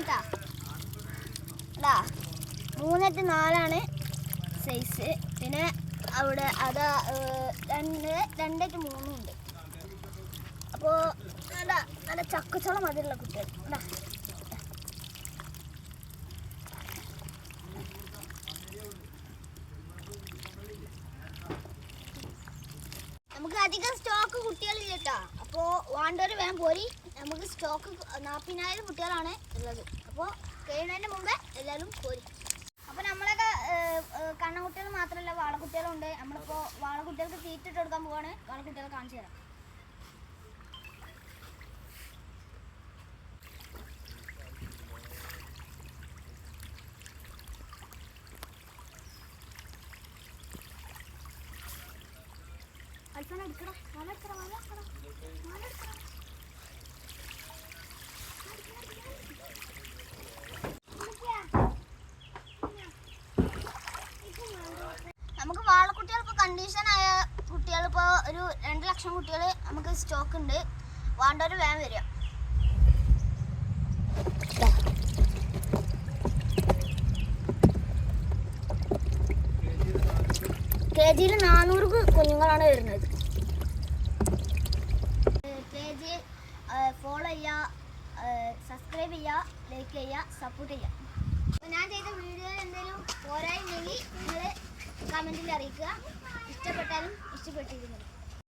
കേട്ടാ. 3-4 സൈസ്. പിന്നെ അവിടെ അതാ 2-3 ഉണ്ട്. അപ്പോൾ നല്ല ചക്കച്ചോളം മതിയുള്ള കുട്ടികൾ. നമുക്ക് അധികം സ്റ്റോക്ക് കുട്ടികളില്ല കേട്ടോ. അപ്പോൾ വേണ്ടവർ വേഗം പോരി. നമുക്ക് സ്റ്റോക്ക് 40,000 കുട്ടികളാണ് ഉള്ളത്. അപ്പോൾ കഴിയുന്നതിന് മുമ്പേ എല്ലാവരും പോരി. അപ്പോൾ നമ്മളൊക്കെ കണ്ണൻകുട്ടികൾ മാത്രമല്ല വാളക്കുട്ടികളുണ്ട്. നമ്മളിപ്പോൾ വാളക്കുട്ടികൾക്ക് തീറ്റിട്ട് കൊടുക്കാൻ പോവാണ്. വാളക്കുട്ടികളെ കാണിച്ചു തരാം. അൽഫാന എടുക്കടാ, വല എടുക്കടാ, വല എടുക്കടാ, വല എടുക്കടാ. നമുക്ക് വാളക്കുട്ടികൾ ഇപ്പോൾ കണ്ടീഷനായ കുട്ടികൾ ഇപ്പോൾ ഒരു 2 ലക്ഷം കുട്ടികൾ നമുക്ക് സ്റ്റോക്ക് ഉണ്ട്. വേണ്ടവർ വേഗം വരിക. KG-യിൽ 400 കുഞ്ഞുങ്ങളാണ് വരുന്നത്. KG ഫോളോ ചെയ്യുക, സബ്സ്ക്രൈബ് ചെയ്യുക, ലൈക്ക് ചെയ്യുക, സപ്പോർട്ട് ചെയ്യുക. അപ്പോൾ ഞാൻ ചെയ്ത വീഡിയോയിൽ എന്തെങ്കിലും പോരായില്ലെങ്കിൽ നിങ്ങൾ കമൻറ്റിൽ അറിയിക്കുക. ഇഷ്ടപ്പെട്ടാലും ഇഷ്ടപ്പെട്ടിരുന്നു.